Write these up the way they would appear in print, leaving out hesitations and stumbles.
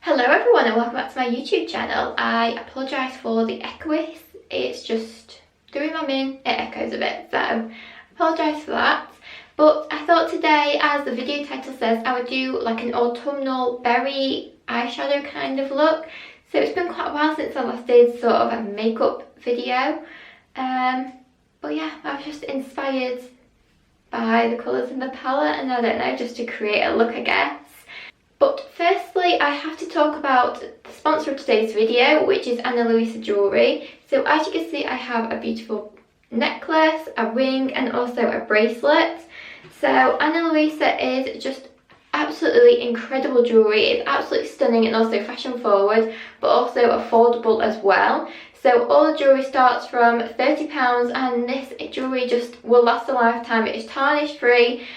Hello everyone and welcome back to my YouTube channel. I apologise for the echoes, it's just the room I'm in, it echoes a bit, so I apologise for that. But I thought today, as the video title says, I would do like an autumnal berry eyeshadow kind of look. So it's been quite a while since I last did sort of a makeup video. But yeah, I was just inspired by the colours in the palette and I don't know, just to create a look I guess. But firstly, I have to talk about the sponsor of today's video, which is Luisa jewellery. So as you can see, I have a beautiful necklace, a ring and also a bracelet. So Luisa is just absolutely incredible jewellery. It's absolutely stunning and also fashion forward, but also affordable as well. So all the jewellery starts from £30 and this jewellery just will last a lifetime. It is tarnish free,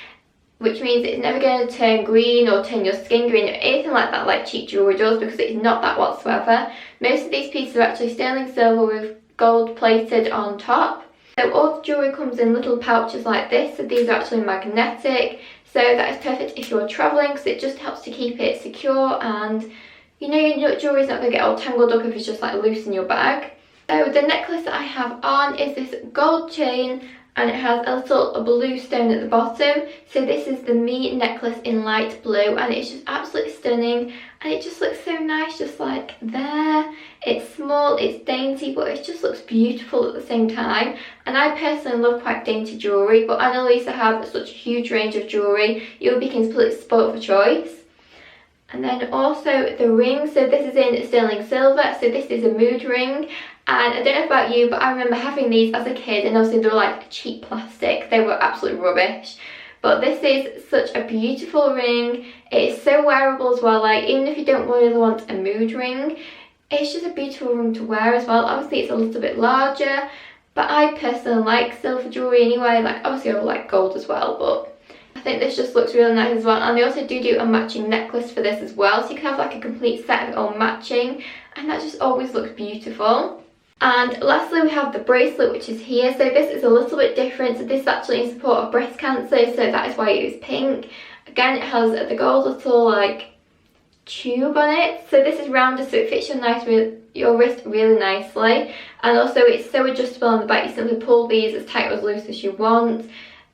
which means it's never going to turn green or turn your skin green or anything like that like cheap jewellery does, because it's not that whatsoever. Most of these pieces are actually sterling silver with gold plated on top. So all the jewellery comes in little pouches like this, so these are actually magnetic, so that is perfect if you're travelling because it just helps to keep it secure and you know your jewellery is not going to get all tangled up if it's just like loose in your bag. So the necklace that I have on is this gold chain and it has a little blue stone at the bottom. So this is the Me necklace in light blue and it's just absolutely stunning and it just looks so nice just like there. It's small, it's dainty, but it just looks beautiful at the same time. And I personally love quite dainty jewellery, but Luisa have such a huge range of jewellery, you'll be completely spoilt for choice. And then also the ring, so this is in sterling silver, so this is a mood ring. And I don't know about you, but I remember having these as a kid and obviously they were like cheap plastic, they were absolute rubbish. But this is such a beautiful ring, it is so wearable as well, like even if you don't really want a mood ring, it's just a beautiful ring to wear as well. Obviously it's a little bit larger, but I personally like silver jewellery anyway, like obviously I like gold as well, but I think this just looks really nice as well. And they also do a matching necklace for this as well, so you can have like a complete set of it all matching and that just always looks beautiful. And lastly we have the bracelet, which is here. So this is a little bit different, so this is actually in support of breast cancer, so that is why it is pink. Again, it has the gold little like tube on it, so this is rounded so it fits your wrist really nicely, and also it's so adjustable on the back. You simply pull these as tight or as loose as you want.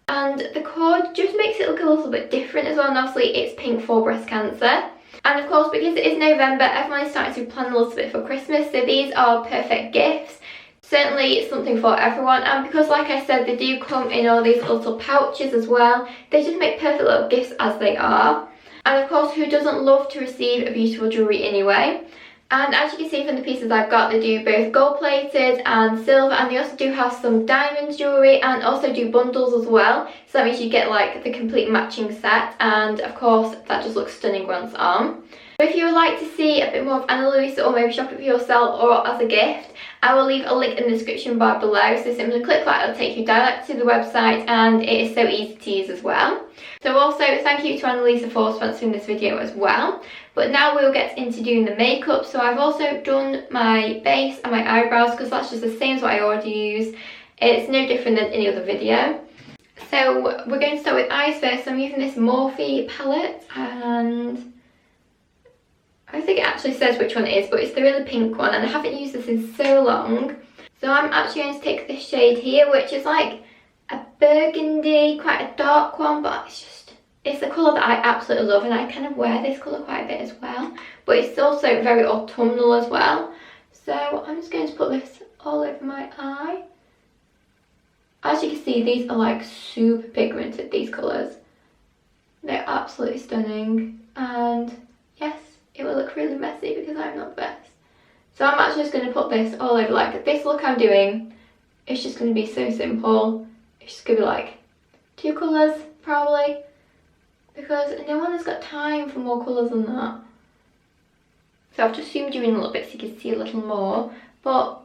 And the cord just makes it look a little bit different as well, and obviously it's pink for breast cancer. And of course, because it is November, everyone is starting to plan a little bit for Christmas, so these are perfect gifts. Certainly it's something for everyone, and because like I said, they do come in all these little pouches as well, they just make perfect little gifts as they are. And of course, who doesn't love to receive a beautiful jewellery anyway? And as you can see from the pieces I've got, they do both gold plated and silver, and they also do have some diamond jewellery and also do bundles as well. So that means you get like the complete matching set, and of course that just looks stunning once on. So if you would like to see a bit more of Luisa or maybe shop it for yourself or as a gift, I will leave a link in the description bar below, so simply click that, it'll take you direct to the website and it is so easy to use as well. So also thank you to Luisa for sponsoring this video as well. But now we'll get into doing the makeup. So I've also done my base and my eyebrows because that's just the same as what I already use. It's no different than any other video. So we're going to start with eyes first. So I'm using this Morphe palette and I think it actually says which one it is, but it's the really pink one and I haven't used this in so long. So I'm actually going to take this shade here, which is like a burgundy, quite a dark one, but it's a colour that I absolutely love and I kind of wear this colour quite a bit as well. But it's also very autumnal as well. So I'm just going to put this all over my eye. As you can see, these are like super pigmented, these colours. They're absolutely stunning and yes, it will look really messy because I'm not the best. So I'm actually just going to put this all over, like this look I'm doing, it's just going to be so simple. It's just going to be like 2 colours probably, because no one has got time for more colours than that. So I've just zoomed you in a little bit so you can see a little more, but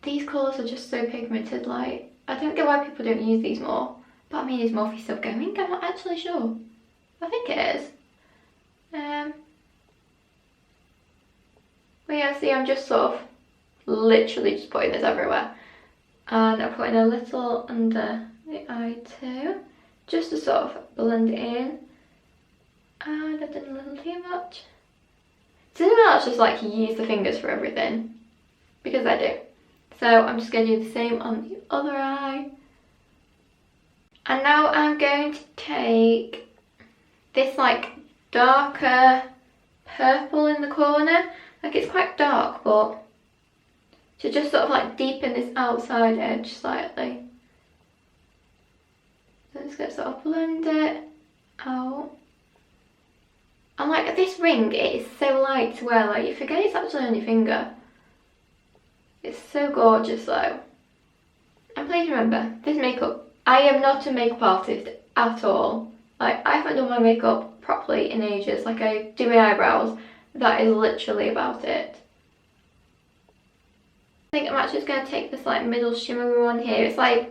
these colours are just so pigmented, like I don't get why people don't use these more. But I mean, is Morphe still going? I'm not actually sure. I think it is. But yeah, see, I'm just sort of literally just putting this everywhere. And I'm putting a little under the eye too, just to sort of blend it in. And I've done a little too much. Does anyone else just like use the fingers for everything? Because I do. So I'm just going to do the same on the other eye. And now I'm going to take this like darker purple in the corner. Like it's quite dark, but to just sort of like deepen this outside edge slightly. So I'm just going to sort of blend it out. And like this ring, it is so light to wear, like you forget it's actually on your finger. It's so gorgeous though. And please remember, this makeup, I am not a makeup artist at all. Like I haven't done my makeup properly in ages. Like I do my eyebrows, that is literally about it. I think I'm actually just going to take this like middle shimmery one here. It's like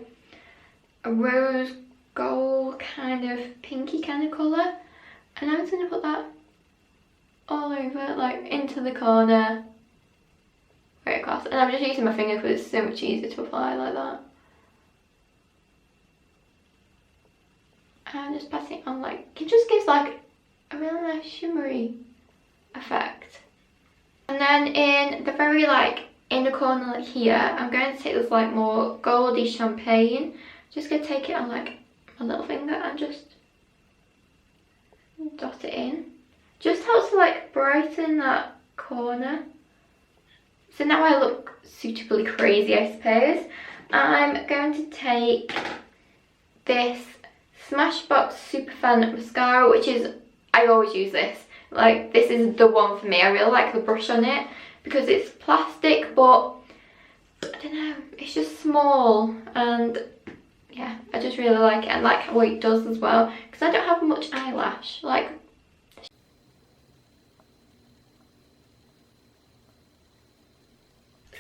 a rose gold kind of pinky kind of colour. And I'm just going to put that all over, like into the corner, right across. And I'm just using my finger because it's so much easier to apply like that. And just passing it on, like, it just gives like a really nice shimmery effect. And then in the very like inner corner like here, I'm going to take this like more goldy champagne. Just going to take it on like my little finger and just dot it in. Just helps to like brighten that corner. So now I look suitably crazy, I suppose. I'm going to take this Smashbox Superfan mascara, which is, I always use this. Like this is the one for me. I really like the brush on it because it's plastic, but I don't know, it's just small, and yeah, I just really like it, and like what it does as well, because I don't have much eyelash. Like,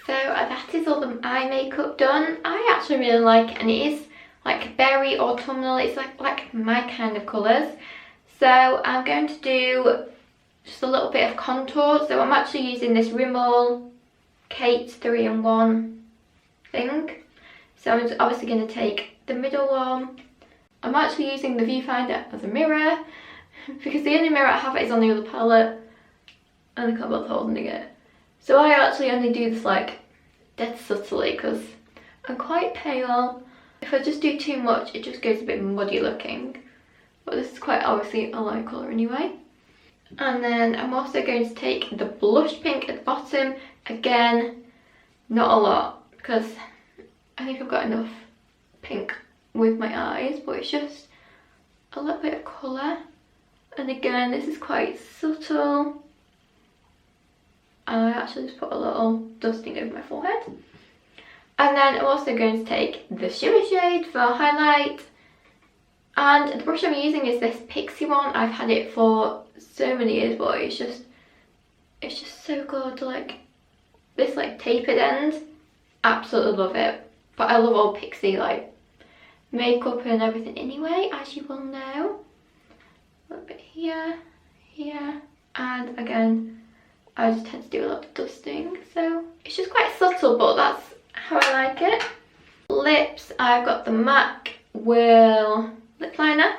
so that is all the eye makeup done. I actually really like it, and it is like berry autumnal. It's like my kind of colours. So I'm going to do just a little bit of contour. So I'm actually using this Rimmel Kate 3-in-1 thing. So I'm obviously going to take the middle one. I'm actually using the viewfinder as a mirror because the only mirror I have is on the other palette and I can't bother holding it. So I actually only do this like dead subtly because I'm quite pale. If I just do too much, it just goes a bit muddy looking. But this is quite obviously a light colour anyway. And then I'm also going to take the blush pink at the bottom. Again, not a lot because I think I've got enough pink with my eyes, but it's just a little bit of colour. And again, this is quite subtle. And I actually just put a little dusting over my forehead. And then I'm also going to take the shimmer shade for highlight. And the brush I'm using is this Pixie one. I've had it for so many years, but it's just so good. Like this like tapered end, absolutely love it. But I love all Pixie like makeup and everything anyway, as you will know. A little bit here, here, and again, I just tend to do a lot of dusting, so it's just quite subtle, but that's how I like it. Lips, I've got the MAC Whirl lip liner.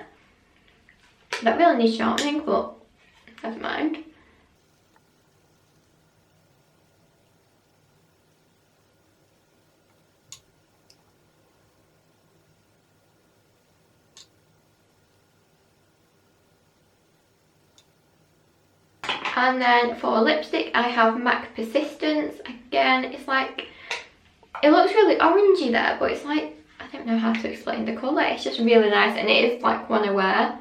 That really needs sharpening, but never mind. And then for lipstick, I have MAC Persistence. Again, it's like, it looks really orangey there, but it's like, I don't know how to explain the colour. It's just really nice, and it is like one I wear.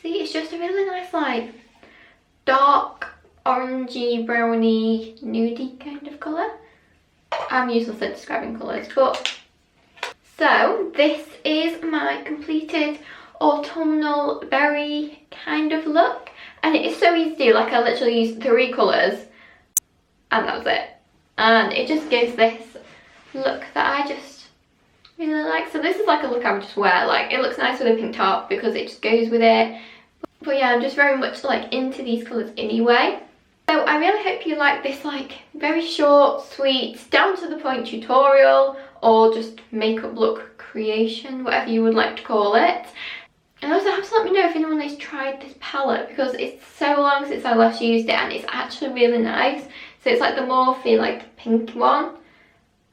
See, it's just a really nice like dark orangey, browny, nudie kind of colour. I'm useless at describing colours, but so this is my completed autumnal berry kind of look, and it is so easy to do. Like I literally used 3 colours and that was it, and it just gives this look that I just really like. So this is like a look I would just wear. Like it looks nice with a pink top because it just goes with it. But yeah, I'm just very much like into these colours anyway. So I really hope you like this like very short, sweet, down to the point tutorial, or just makeup look creation, whatever you would like to call it. And also have to let me know if anyone has tried this palette, because it's so long since I last used it and it's actually really nice. So it's like the Morphe, like pink one.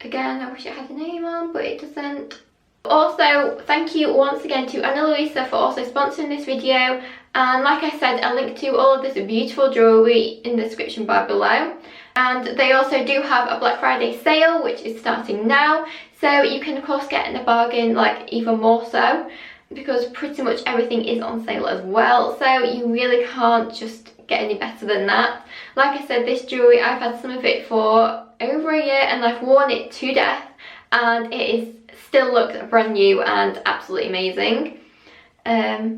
Again, I wish it had a name on, but it doesn't. Also, thank you once again to Luisa for also sponsoring this video. And like I said, I'll link to all of this beautiful jewellery in the description bar below. And they also do have a Black Friday sale, which is starting now. So you can of course get in a bargain, like even more so, because pretty much everything is on sale as well. So you really can't just get any better than that. Like I said, this jewellery, I've had some of it for over a year and I've worn it to death, and it is still looks brand new and absolutely amazing.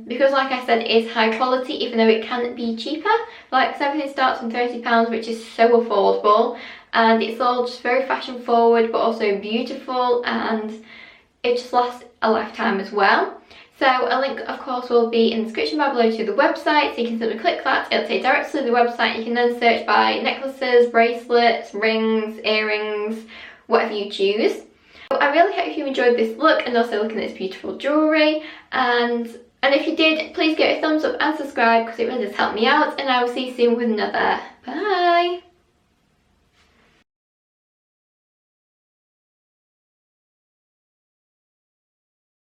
Because like I said, it is high quality, even though it can be cheaper. Like, so everything starts from £30, which is so affordable, and it's all just very fashion forward but also beautiful, and it just lasts a lifetime as well. So a link of course will be in the description bar below to the website, so you can simply click that, it'll take directly to the website. You can then search by necklaces, bracelets, rings, earrings, whatever you choose. I really hope you enjoyed this look and also looking at this beautiful jewellery, and if you did, please give it a thumbs up and subscribe because it really does help me out, and I will see you soon with another. Bye!